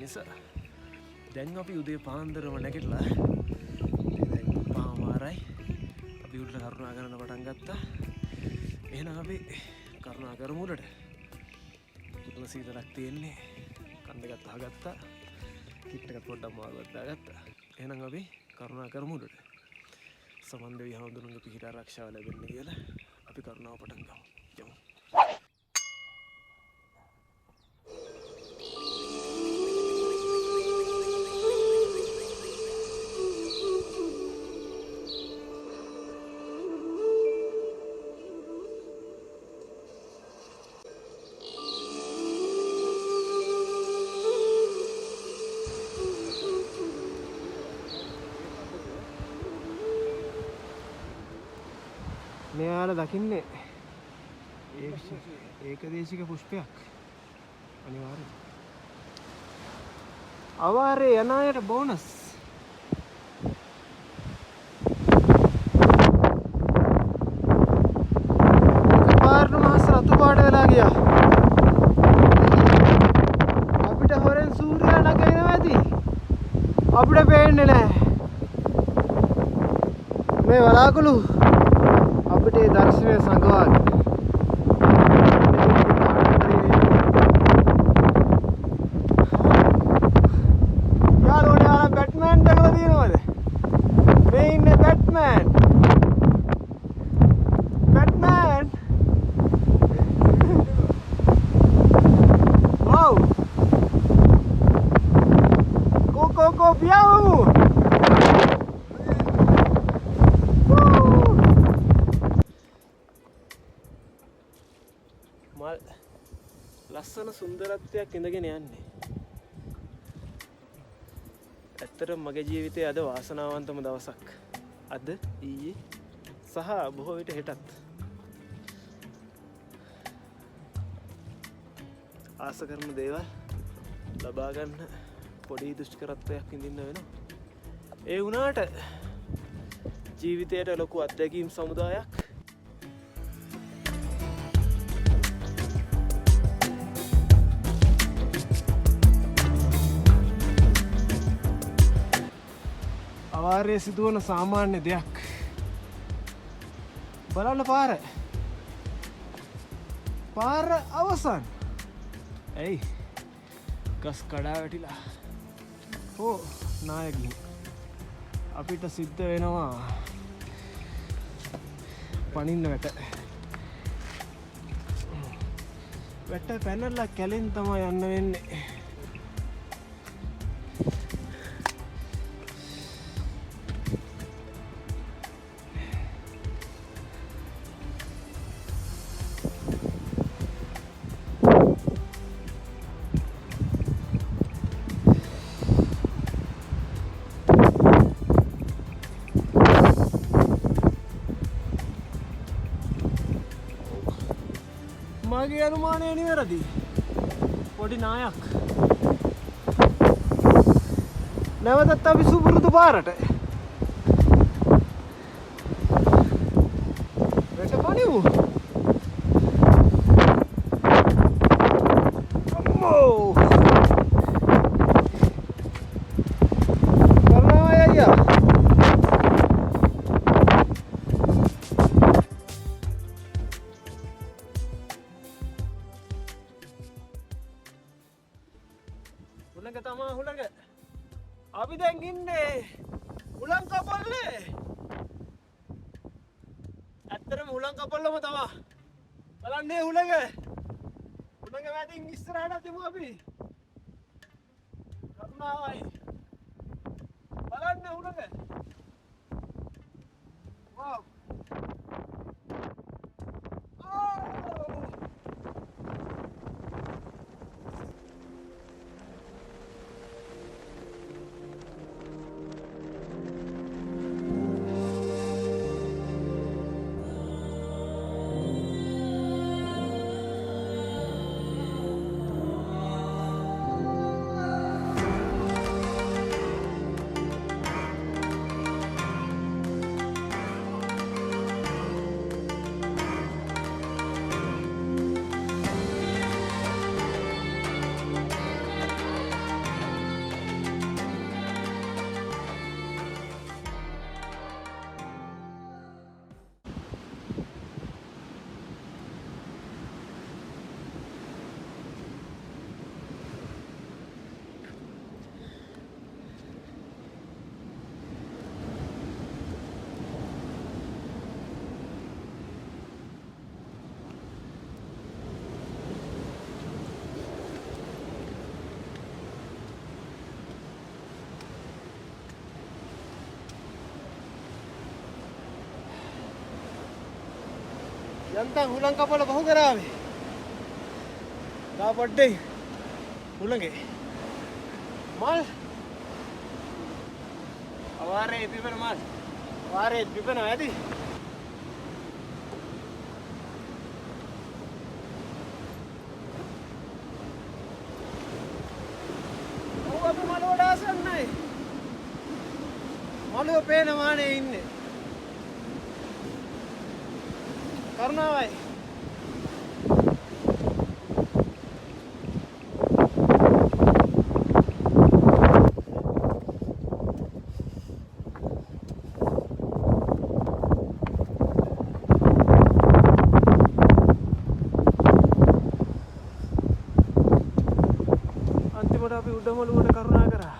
නිසා දැන් අපි උදේ පාන්දරම නැගිටලා පාමාරයි අපි උඩට කරුණා කරන්න පටන් ගත්තා. එහෙනම් අපි කරුණා කරමු උඩට. පුදුම සීතලක් තියෙන්නේ. කන් දෙකත් අහගත්තා. කිට් එකත් පොඩ්ඩක් මාරුවක් දාගත්තා. එහෙනම් අපි කරුණා කරමු උඩට. සමන් දෙවි හඳුනුගේ පිහිට ආරක්ෂාව ලැබෙන්න කියලා අපි කරුණාව පටන් ගමු. යමු. මෙයාලා දකින්නේ ඒකදේශික පුෂ්පයක් අනිවාර්යයෙන්. අවාරේ යන අයට බෝනස්. පාරණ මාස රතු පාට වෙලා ගියා. අපිට හොරෙන් සූර්යයා නැගෙනවා ඇති. අපිට පේන්නේ නැහැ. මේ වලාකුළු අපිට ඒ දර්ශනය සංගවාගෙන යාළුවනේ ආලා බැට්මෑන් දැකලා තියෙනවද? මේ ඉන්නේ බැට්මෑන්. බැට්මෑන්. වව්. කෝ පියාවමු. මල් ලස්සන සුන්දරත්වයක් ඉඳගෙන යන්නේ. ඇත්තටම මගේ ජීවිතයේ අද වාසනාවන්තම දවසක්. අද ඊයේ සහ බොහෝ විට හෙටත්. ආස කරන දේවල් ලබා ගන්න පොඩි දුෂ්කරත්වයක් විඳින්න වෙනවා. ඒ වුණාට ජීවිතයට ලොකු අත්දැකීම් සමුදායක් අවාරයේ සිදුවන සාමාන්‍ය දෙයක්. බලන්න පාර අවසන්. ඇයි ගස් කඩා වැටිලා නායකී අපිට සිද්ධ වෙනවා පනින්න වැට පැනලා කැලෙන් තමයි යන්න වෙන්නේ. මගේ අනුමානය නිවැරදි. පොඩි නායක්. නැවතත් අපි සුපුරුදු පාරට. වැට පනිමු. අම්මෝ. කරනවා අයියා. හුළඟ තමා හුළඟ. අපි දැන් ඉන්නේ හුළං කපල්ලේ. ඇත්තටම හුළං කපල්ලම තමා. බලන්නේ හුළඟ. හුළඟ වැටින් ඉස්සරහට තිබු අපි. කරුණාවයි. බලන්න හුළඟ. වව්. යන්තම් හුලං කපල බහු කරාවේ. තා පොඩ්ඩේ හුලඟේ. මල් අවාරේ පිපෙන මල්. අවාරේ පිපෙනවා ඇති. ඔව් අපි මල වඩ ආසන්නයි. මලුව පේන මානේ ඉන්නේ. කරුණාවයි. අන්තිමට අපි උඩමළුවට කරුණා කරා.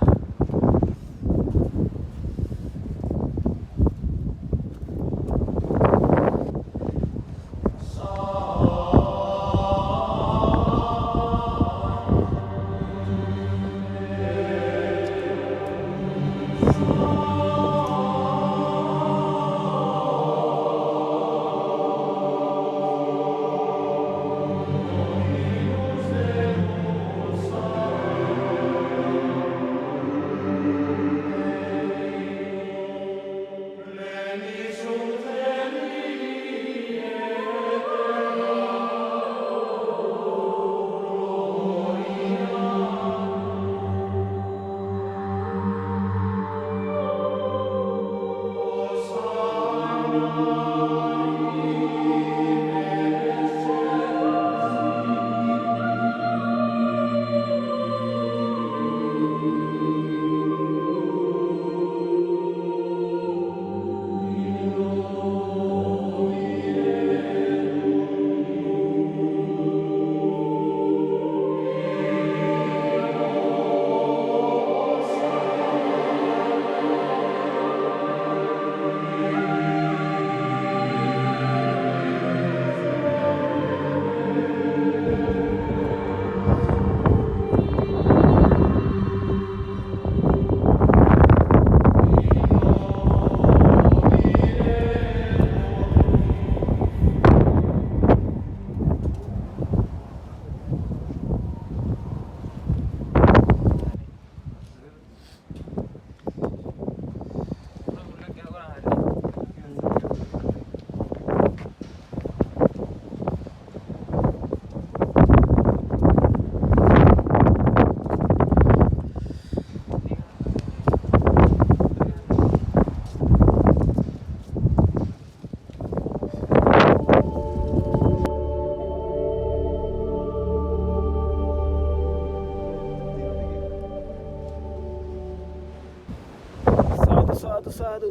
සාදු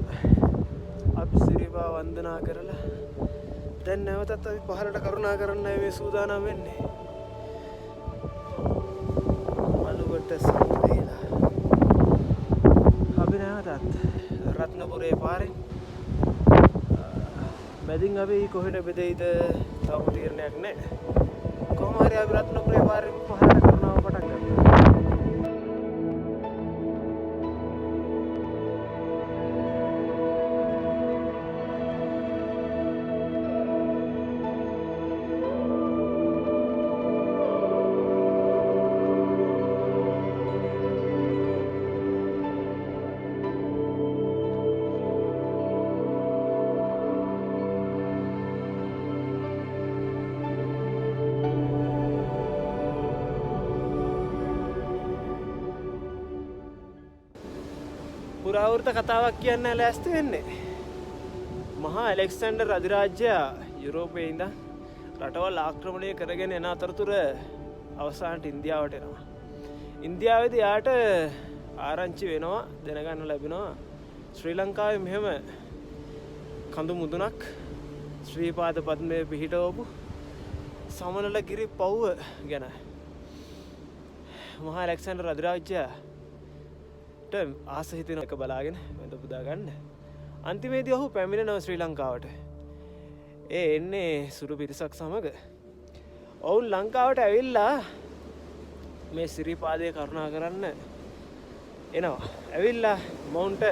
අපි සිරිපා වන්දනා කරලා දැන් නැවතත් අපි පහළට කරුණා කරන්නයි මේ සූදානම් වෙන්නේ. මළුවට සම්පේලා අපි නැවතත් රත්නපුරේ පාරෙන් මැදින් අපි කොහෙට බෙදෙයිද තාම තීරණයක් නැහැ. කොහොම හරි අපි රත්නපුරේ පාරෙන් පහළට කරුණාව පටන් ගන්නවා. පුරාවෘත කතාවක් කියන්න ලෑස්ති වෙන්නේ. මහා ඇලෙක්සැන්ඩර් අධිරාජ්‍යයා යුරෝපයේ ඉඳන් රටවල් ආක්‍රමණය කරගෙන එන අතරතුර අවසානට ඉන්දියාවට එනවා. ඉන්දියාවේදී යාට ආරංචි වෙනවා දැනගන්න ලැබෙනවා ශ්‍රී ලංකාවේ මෙහෙම කඳු මුදුනක් ශ්‍රීපාද පද්මයේ පිහිටවපු සමනලගිරි පව්ව ගැන. මහා ඇලෙක්සැන්ඩර් අධිරාජ්‍යයා ආස හිතෙන එක බලාගෙන වැඳ පුදා ගන්න. අන්තිමේදී ඔහු පැමිණෙනවා ශ්‍රී ලංකාවට. ඒ එන්නේ සුළු පිරිසක් සමග. ඔවුන් ලංකාවට ඇවිල්ලා මේ සිරිපාදේ කරුණා කරන්න එනවා. ඇවිල්ලා මොවුන්ට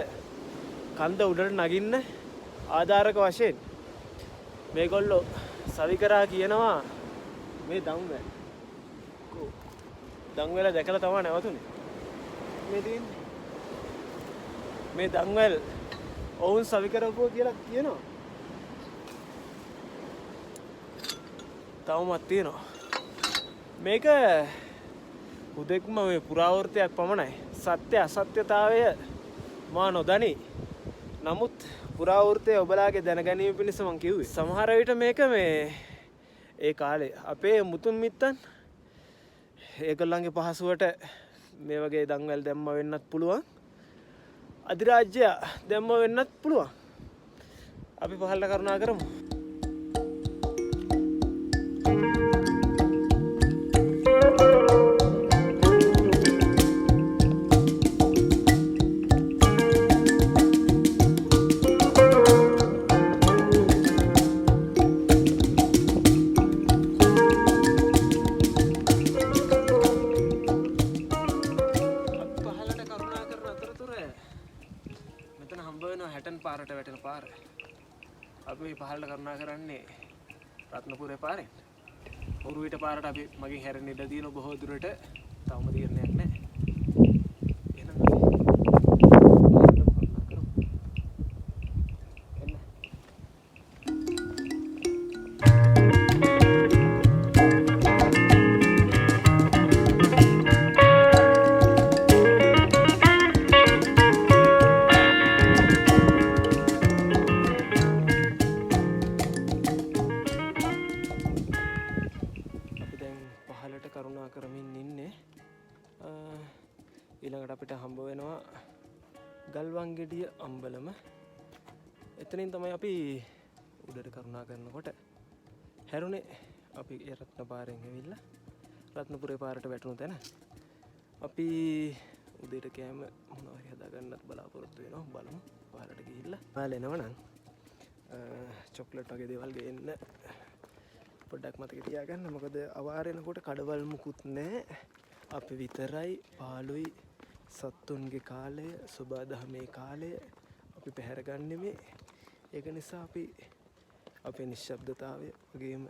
කන්ද උඩට නගින්න ආධාරක වශයෙන් මේගොල්ලෝ සවිකරා කියනවා මේ දම්වැල්. දම්වැල දැකලා තමයි නැවතුනේ. මේ තියෙන්නේ. මේ දම්වැල් ඔවුන් සවිකරපුවා කියලා කියනවා. තවමත් තියෙනවා. මේක උදෙක්ම මේ පුරාවෘත්තයක් පමණයි. සත්‍ය අසත්‍යතාවය මා නොදනි. නමුත් පුරාවෘත්තය ඔබලාගේ දැනගැනීම පිණිස මං කිව්වේ. සමහර විට මේක මේ ඒ කාලේ අපේ මුතුන් මිත්තන් ඒගොල්ලන්ගේ පහසුවට මේ වගේ දන්වැල් දැම්ම වෙන්නත් පුළුවන්. අධිරාජ්‍ය දැම්ම වෙන්නත් පුළුවන්. අපි පහළට කරුණා කරමු. පාරට වැටෙන පාර. අපි පහළට කරුණා කරන්නේ රත්නපුරේ පාරෙන්. ඔරුවිට පාරට අපි මගෙන් හැරෙන්න ඉඩ තියෙන බොහෝ දුරට තවම තීරණයක් නැහැ. එහෙනම් අපි පහළට කරුණා කරමු. එන්න. කරුණා කරමින් ඉන්නේ. ඊළඟට අපිට හම්බ වෙනවා ගල්වංගෙඩිය අම්බලම. එතනින් තමයි අපි උඩට කරුණා කරනකොට හැරුණේ. අපි ඒ රත්න පාරෙන් ඇවිල්ලා රත්නපුරේ පාරට වැටුණු තැන අපි උදේට කෑම මොනවා හරි හදාගන්නත් බලාපොරොත්තු වෙනවා. බලමු පාරට ගිහිල්ලා. ඔයාලා එනවනම් චොක්ලට් වගේ දේවල් ගේන්න පොඩ්ඩක් මතක තියාගන්න. මොකද අවාරෙනකොට කඩවල් මුකුත් නැහැ. අපි විතරයි, පාළුයි, සත්තුන්ගේ කාලය, සුබාදහමේ කාලය අපි පැහැරගන්නේ මේ. ඒක නිසා අපි අපේ නිශ්ශබ්දතාවය වගේම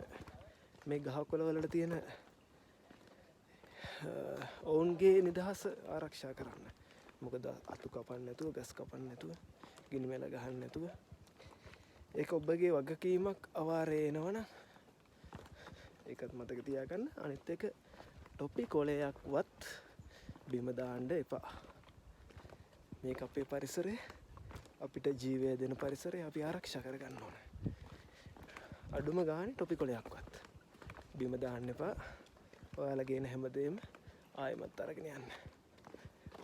මේ ගහකොළ වලට තියෙන ඔවුන්ගේ නිදහස ආරක්ෂා කරන්න. මොකද අතු කපන්න නැතුව, ගස් කපන්න නැතුව, ගිනි මැල ගහන්න නැතුව. ඒක ඔබගේ වගකීමක්. අවාරේ එනවනම් ඒකත් මතක තියාගන්න. අනිත් එක ටොපි කොලයක්වත් බිම දාන්න එපා. මේක අපේ පරිසරය, අපිට ජීවය දෙන පරිසරය අපි ආරක්ෂා කරගන්න ඕන. අඩුම ගානේ ටොපි කොලයක්වත් බිම දාන්න එපා. ඔයාලා ගේන හැමදේම ආයෙමත් අරගෙන යන්න.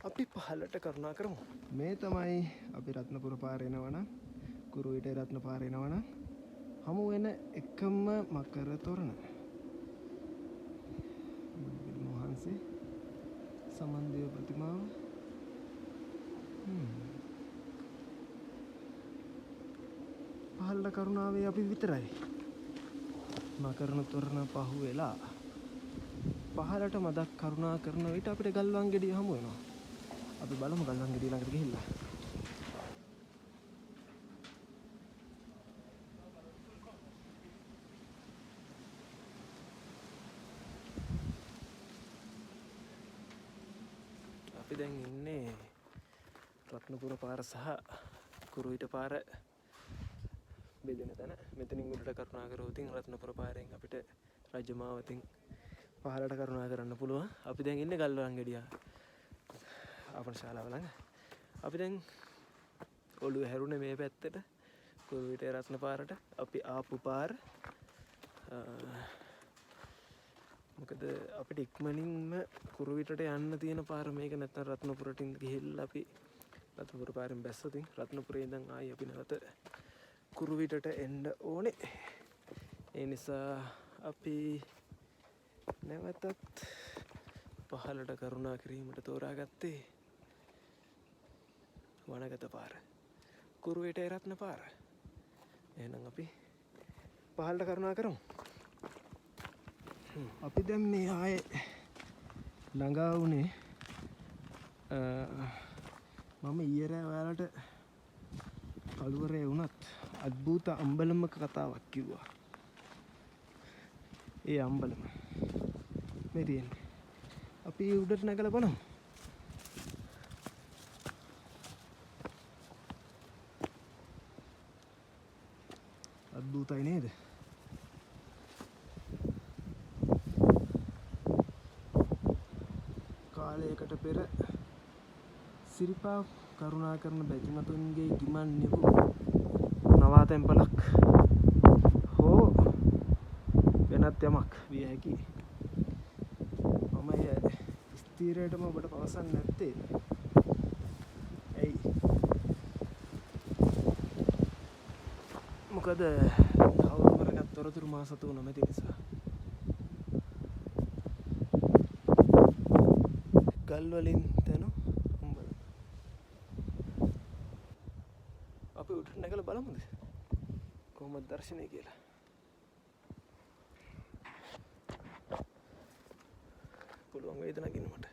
අපි පහළට කරුණා කරමු. මේ තමයි අපි රත්නපුර පාරේ යනවනම්, කුරුවිටේ රත්න පාරේ යනවනම් හමු වෙන එකම මකර තොරණ. සමන්දේව ප්‍රතිමාව. පහළට කරුණාවේ අපි විතරයි. මකරන තොරණ පහු වෙලා පහළට මදක් කරුණා කරන විට අපිට ගල්වංගෙඩිය හමු වෙනවා. අපි බලමු ගල්වංගෙඩිය ළඟට ගිහිල්ලා. අපි දැන් ඉන්නේ රත්නපුර පාර සහ කුරුවිට පාර බෙදෙන තැන. මෙතනින් උඩට කරුණා කරවතින් රත්නපුර පාරෙන් අපිට රජමාවතින් පහළට කරුණා කරන්න පුළුවන්. අපි දැන් ඉන්නේ ගල්වංගෙඩිය ආපන ශාලාව ළඟ. අපි දැන් ඔළුව හැරුණේ මේ පැත්තට, කුරුවිටේ රත්න පාරට. අපි ආපු පාර මොකද අපිට ඉක්මනින්ම කුරුවිටට යන්න තියෙන පාර මේක. නැත්නම් රත්නපුරට ගිහිල්ලා අපි රත්නපුර පාරෙන් බැස්සොතින් රත්නපුරේ ඉඳන් ආයි අපි නැවත කුරුවිටට එන්න ඕනේ. ඒ නිසා අපි නැවතත් පහළට කරුණා කිරීමට තෝරාගත්තේ වනගත පාර, කුරුවිටේ රත්න පාර. එහෙනම් අපි පහළට කරුණා කරමු. අපි දැන් මේ ආයේ ළඟා වුණේ මම ඊයේ රෑ ඔයාලට කළුවරේ වුණත් අద్භූත අම්බලමක කතාවක් කිව්වා. ඒ අම්බලම මේ තියෙන්නේ. අපි උඩට නැගලා බලමු. අද්භූතයි නේද? කාලයකට පෙර සිරිපා කරුණාකරන බැතිමතුන්ගේ ගිමන් නිවූ නවාතැන්පලක් හෝ වෙනත් යමක් විය හැකි. මම එය ස්ථීරයටම ඔබට පවසන්නේ නැත්තේ. ඇයි? මොකද කවුරු කරගත් තොරතුරු මා සතු නොමැති නිසා. ගල් වලින් තැනු අම්බලම. අපි උඩට නැගලා බලමුද කොහොමද දර්ශනය කියලා? පුළුවන් වේද නගින්න මට?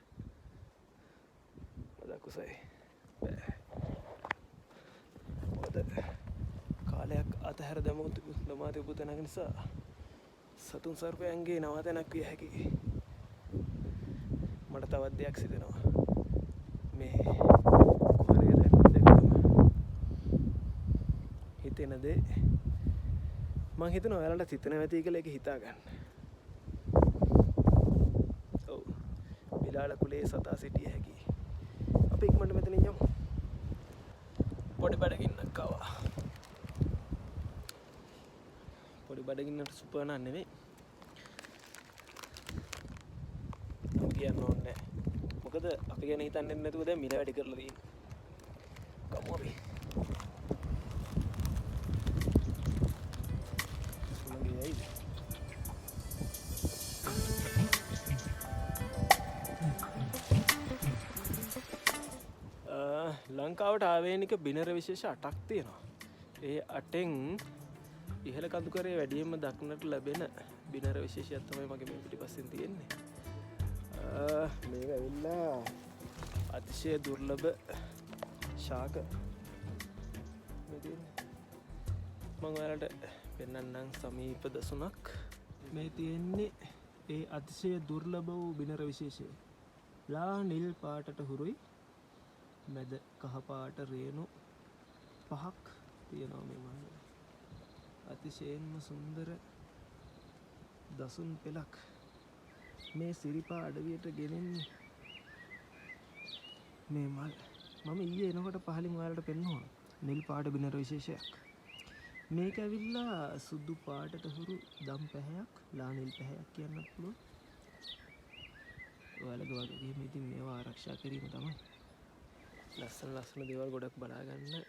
මදක් කුසයි. බෑ. මොකද කාලයක් අතහැර දමා තිබූ තැනක නිසා සතුන් සර්පයන්ගේ නවාතැනක් විය හැකි. මට තවත් දෙයක් සිදෙනවා. මේ කුහරය දැක්කම හිතෙන දේ මං හිතනවා ඔයාලට හිතන නැති කියලා ඒක හිතා ගන්න. ඔව්. බිලාල කුලේ සතා සිටිය හැකි. අපි ඉක්මනට මෙතනින් යමු. පොඩි බඩගින්නක් ආවා. පොඩි බඩගින්නට සුපර් නන් නෙමෙයි. කියන්න ඕනේ. මොකද අපි ගැන හිතන්නේ නැතුව දැන් මිල වැඩි කරලා තියෙන්නේ. කමු අපි. මගේ ඇයිද? ලංකාවට ආවේනික බිනර විශේෂ 8ක් තියෙනවා. ඒ 8න් ඉහළ කඳුකරේ වැඩියෙන්ම දක්නට ලැබෙන බිනර විශේෂයක් තමයි මගේ මේ පිටිපස්සෙන් තියෙන්නේ. මේක ඇවිල්ලා අතිශය දුර්ලභ ශාක. මම ඔයාලට පෙන්නන්නම් සමීප දසුනක්. මේ තියෙන්නේ ඒ අතිශය දුර්ලභ වූ බිනර විශේෂය. ලා නිල් පාටට හුරුයි මැද කහ පාට රේණු 5ක් තියෙනවා මේ මල්ලේ. අතිශයින්ම සුන්දර දසුන් පෙළක්. මේ සිරිපා අඩවියට ගෙනෙන්නේ මේ මල්. මම ඊයේ එනකොට පහලින් ඔයාලට පෙන්නුවා නිල් පාට බිනර විශේෂයක්. මේක ඇවිල්ලා සුදු පාටට හුරු දම් පැහැයක්, ලා නිල් පැහැයක් කියන්නත් පුළුවන්. ඔයාලගේ වගකීම ඉතින් මේවා ආරක්ෂා කිරීම තමයි. ලස්සන දේවල් ගොඩක් බලා ගන්න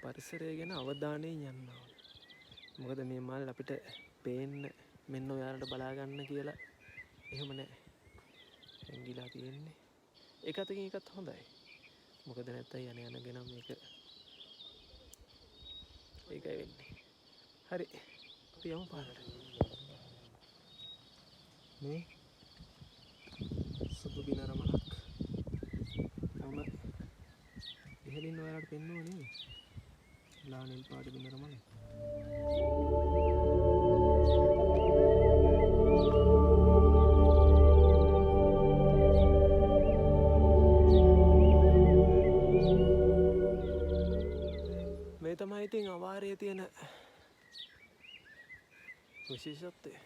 පරිසරය ගැන අවධානයෙන් යන්න ඕනේ. මොකද මේ මල් අපිට පේන්න මෙන්න ඔයාලට බලා ගන්න කියලා එහෙම නැහැ. ඇඟිලා තියෙන්නේ. ඒක අතකින් එකත් හොඳයි. මොකද නැත්තම් යන ගෙනම් ඒකයි වෙන්නේ. හරි. අපි යමු පාරට. මේ සුදු බිනර මලක්. මම ඉහළින් ඔයාලට පෙන්නුවා නෙමෙයි. ලා නිල් පාට බිනර මල. මේ තමයි ඉතින් අවාරයේ තියෙන විශේෂත්වයක්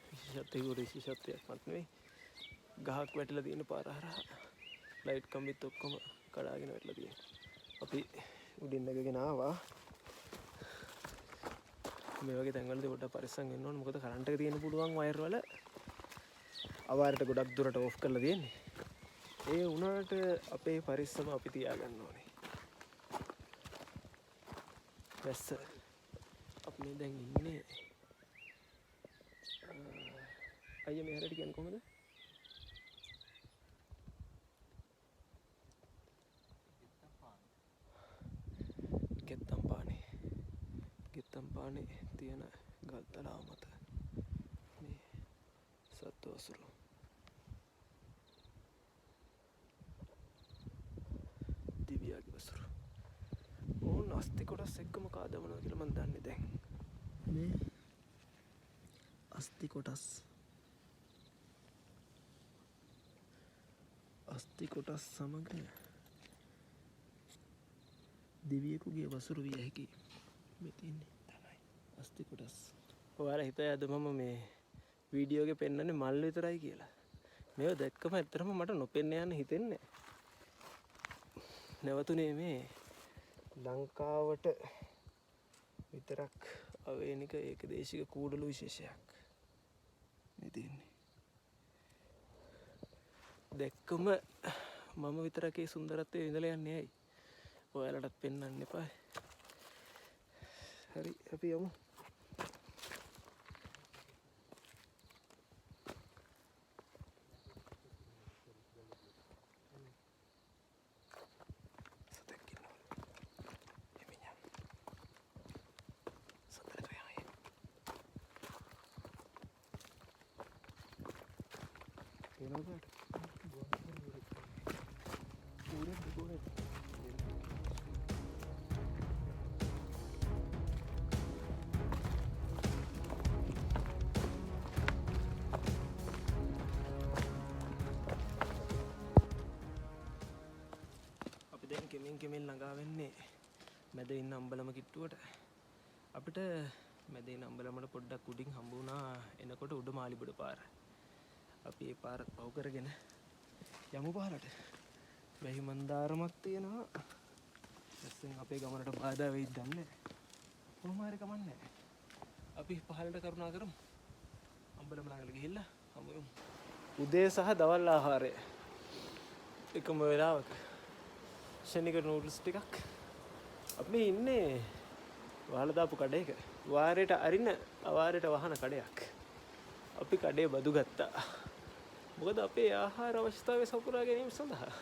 මත් නෙවෙයි. ගහක් වැටිලා තියෙන පාර හරහා ලයිට් කම්බිත් ඔක්කොම කඩාගෙන වැටලා තියෙනවා. අපි උඩින් නැගගෙන ආවා. මේ වගේ තැන්වලදී පොඩ්ඩක් පරිස්සම් වෙන්න ඕනේ. මොකද කරන්ට් එක තියෙන පුළුවන් වයර් වල අවාරයට ගොඩක් දුරට ඕෆ් කරලා තියෙන්නේ. ඒ වුණාට අපේ පරිස්සම අපි තියාගන්න ඕනේ. වැස්ස අපි මේ දැන් ඉන්නේ අයියා මේ හැරට කියන්නේ කොහමද? ගෙත්තම්පානේ තියෙන ගල්තලාව මත මේ සත්තු අසුරු. දිව්‍යාගේ වසුරු. ඕන අස්ති කොටස් එක්කම කාදමනවා කියලා මම දන්නේ දැන්. මේ අස්ති කොටස් අස්ති කොටස් සමග දිවියෙකුගේ වසුරු විය හැකි මේ තියෙන්නේ තමයි අස්ති කොටස්. ඔයාලා හිතයිද මම මේ වීඩියෝ එකේ පෙන්නන්නේ මල් විතරයි කියලා. මේව දැක්කම ඇත්තටම මට නොපෙන්න යන්න හිතෙන්නේ. නැවතුනේ මේ ලංකාවට විතරක් අවේනික ඒකදේශික කූඩළු විශේෂයක් මේ තියෙන්නේ. දැක්කම මම විතරක් ඒ සුන්දරත්වයේ විඳලා යන්නේ ඇයි? ඔයාලටත් පෙන්වන්න එපා. හරි අපි යමු. කෙමෙන් ළඟා වෙන්නේ මැද ඉන්න අම්බලම කිට්ටුවට. අපිට මැද ඉන්න අම්බලමට පොඩ්ඩක් උඩින් හම්බ වුණා එනකොට උඩ මාලිබඩ පාර. අපි ඒ පාර පහු කරගෙන යමු පහලට. වැහි මන්දාරමක් තියෙනවා. දැන් අපේ ගමනට බාධා වෙයිද දන්නේ. කොහොම හරි කමන්නේ. අපි පහලට කරුණා කරමු. අම්බලම ළඟට ගිහිල්ලා හමු යමු. උදේ සහ දවල් ආහාරය එකම වෙලාවක ශනික නූඩල්ස් ටිකක්. අපි ඉන්නේ වහලා දාපු කඩේක. වාරයට අරින්න අවාරයට වහන කඩයක්. අපි කඩේ බදු ගත්තා. මොකද අපේ ආහාර අවශ්‍යතාවය සපුරා ගැනීම සඳහා.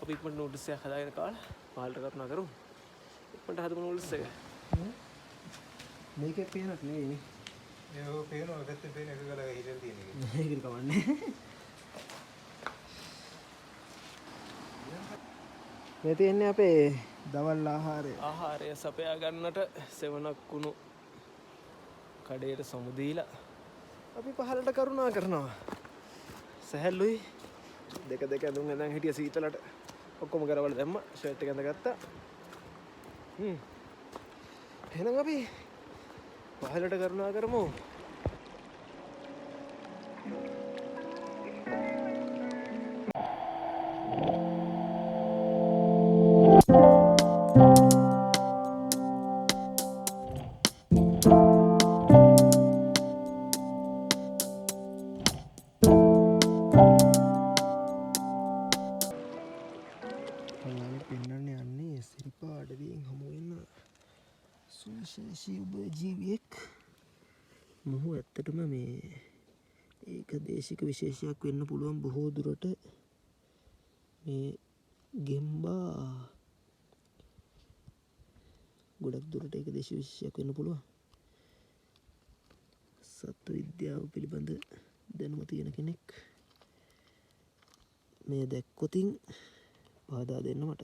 අපි ඉක්මනට නූඩල්ස් එකක් හදාගෙන කාලා පහලට කරුණා කරමු. ඉක්මනට හදමු නූඩල්ස් එක. මේකේ පේනක් නෙවෙයිනේ. මේක පේනවා පැත්තේ පේන එක ගලක හිටලා තියෙන එක. මේක කවන්නේ. මේ තියෙන්නේ අපේ දවල් ආහාරය. ආහාරය සපයා ගන්නට සෙවණක් කුණු කඩේට සොමු දීලා අපි පහලට කරුණා කරනවා. සැහැල්ලුයි. දෙක ඇඳුම් ඇඳන් හිටිය සීතලට ඔක්කොම කරවල දැම්ම ෂර්ට් එක ඇඳගත්තා. එහෙනම් අපි පහලට කරුණා කරමු. සුවිශේෂී උභයජීවියෙක්. මොහු ඇත්තටම මේ ඒක දේශික විශේෂයක් වෙන්න පුළුවන්. බොහෝ දුරට මේ ගෙම්බා ගොඩක් දුරට ඒක දේශික විශේෂයක් වෙන්න පුළුවන්. සත්ව විද්‍යාව පිළිබඳ දැනුම තියෙන කෙනෙක් මේ දැක්කොතින් පහදා දෙන්න මට.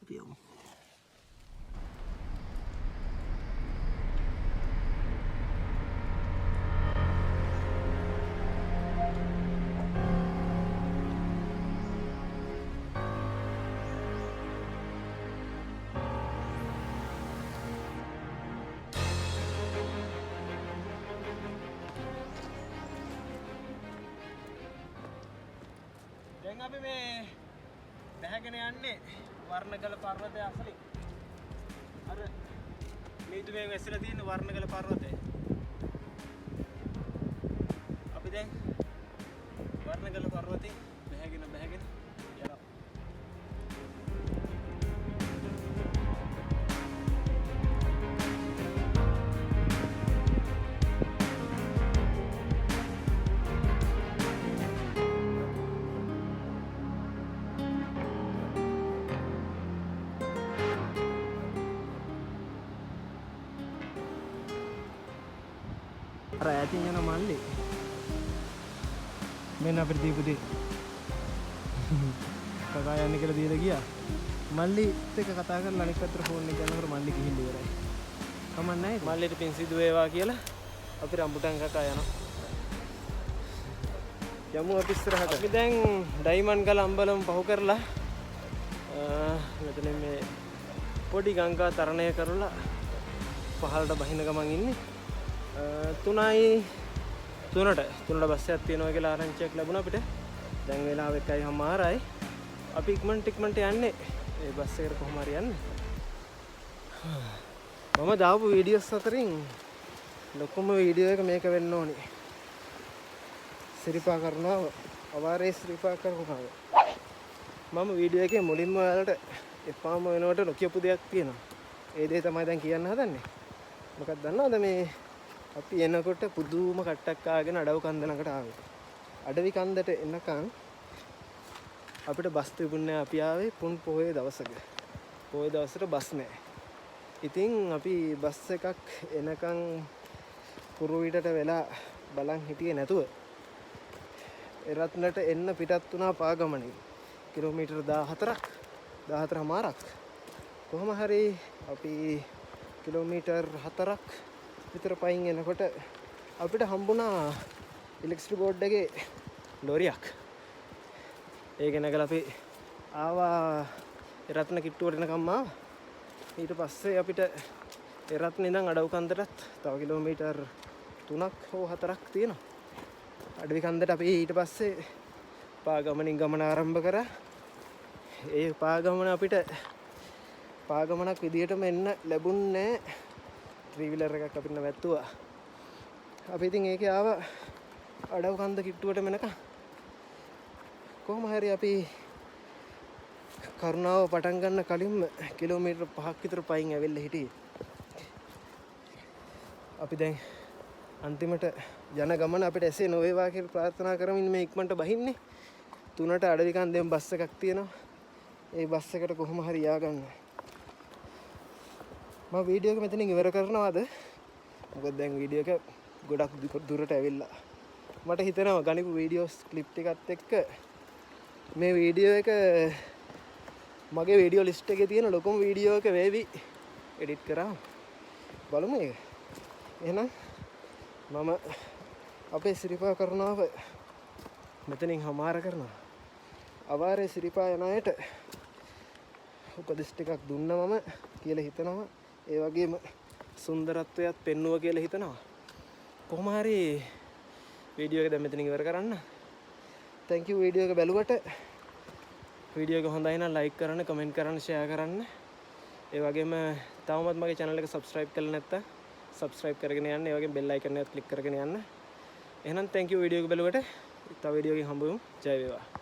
අපි යමු. දැන් අපි මේ බැහැගෙන යන්නේ වර්ණගල පර්වතය අසලින්. අර මේතුමෙන් වැස්සලා තියෙන වර්ණගල පර්වතය. අපි දැන් වර්ණගල පර්වතේ බැහැගෙන යනවා. අර ඈතින් යන මල්ලි මෙන්න අපිට දීපු දේ කකා යන්නේ කියලා දීලා ගියා. මල්ලිත් එක්ක කතා කරලා අනිත් පැත්තට ෆෝන් එක ගන්නකොට මල්ලි ගිහින් ඉවරයි. කමක් නැහැ. මල්ලිට පින් සිදු වේවා කියලා අපි රම්බුටන් කකා යනවා. යමු අපි ඉස්සරහට. අපි දැන් ඩයිමන්ඩ් ගල අම්බලම පහු කරලා මෙතන මේ පොඩි ගංගා තරණය කරලා පහළට බහින ගමන් ඉන්නේ. 3:03ට බස් එකක් තියෙනවා කියලා ආරංචියක් ලැබුණා අපිට. දැන් වෙලාව 1:00යි. අපි ඉක්මනට යන්නේ. ඒ බස් එකට කොහොම හරි යන්නේ. මම දාපු වීඩියෝස් අතරින් ලොකුම වීඩියෝ එක මේක වෙන්න ඕනි. සිරිපා කරනවා අවාරේ සිරිපා කරනවා. මම වීඩියෝ එකේ මුලින්ම ඔයාලට එපාම වෙනකොට නොකියපු දෙයක් තියෙනවා. ඒ දේ තමයි දැන් කියන්න හදන්නේ. මොකක්ද දන්නවද මේ අපි එනකොට පුදුම කට්ටක් ආගෙන අඩවි කන්ද ළඟට ආවේ. අඩවි කන්දට එනකන් අපිට බස් තිබුණේ අපි ආවේ පුන් පොහොය දවසක. පොහොය දවසට බස් නැහැ. ඉතින් අපි බස් එකක් එනකන් කුරුවිටට වෙලා බලන් හිටියේ නැතුව එරත්නට එන්න පිටත් වුණා පාගමනින්. කිලෝමීටර් 14මාරක්. කොහොම හරි අපි කිලෝමීටර් 4ක් විතර පයින් එනකොට අපිට හම්බුණා ඉලෙක්ට්‍රික් බෝඩ් එකේ ලොරියක්. ඒක නැගලා අපි ආවා එරත්න කිට්ටුවට එනකම් ආවා. ඊට පස්සේ අපිට එරත්න ඉඳන් අඩවි කන්දටත් තව කිලෝමීටර් 3ක් හෝ 4ක් තියෙනවා. අඩවි කන්දට අපි ඊට පස්සේ පාගමනින් ගමන ආරම්භ කරා. ඒ පාගමන අපිට පාගමනක් විදියටම එන්න ලැබුණේ නැහැ. ත්‍රිවිලර් එකක් අපිට නැවැත්තුවා. අපි ඉතින් ඒකේ ආවා අඩවි කන්ද කිට්ටුවට මෙනකන්. කොහොම හරි අපි කරුණාව පටන් ගන්න කලින්ම කිලෝමීටර් 5ක් විතර පයින් ඇවිල්ලා හිටියේ. අපි දැන් අන්තිමට යන ගමන අපිට එසේ නොවේවා කියලා ප්‍රාර්ථනා කරමින් මේ ඉක්මනට බහින්නේ. 3ට අඩවි කන්දෙන් බස් එකක් තියෙනවා. ඒ බස් එකට කොහොම හරි ය아가න්න. මම වීඩියෝ එක මෙතනින් ඉවර කරනවාද? මොකද දැන් වීඩියෝ එක ගොඩක් දුරට ඇවිල්ලා. මට හිතෙනවා ගනිපු වීඩියෝස් ක්ලිප් ටිකත් එක්ක මේ වීඩියෝ එක මගේ වීඩියෝ ලිස්ට් එකේ තියෙන ලොකුම වීඩියෝ එක වේවි එඩිට් කරා. බලමු ඒක. එහෙනම් මම අපේ සිරිපා කරනව මෙතනින් හමාර කරනවා. අවාරේ සිරිපා යන අයට උපදෙස් ටිකක් දුන්නා මම කියලා හිතනවා. ඒ වගේම සුන්දරත්වයක් පෙන්වුවා කියලා හිතනවා. කොහොම හරි වීඩියෝ එක දැන් මෙතනින් ඉවර කරන්න. thank you වීඩියෝ එක බැලුවට. වීඩියෝ එක හොඳයි නම් like කරන්න, comment කරන්න, share කරන්න. ඒ වගේම තවමත් මගේ channel එක subscribe කරලා නැත්නම් subscribe කරගෙන යන්න. ඒ වගේම bell icon එකත් click කරගෙන යන්න. එහෙනම් thank you වීඩියෝ එක බැලුවට. තව වීඩියෝ එකකින් හම්බ වෙමු. ජය වේවා.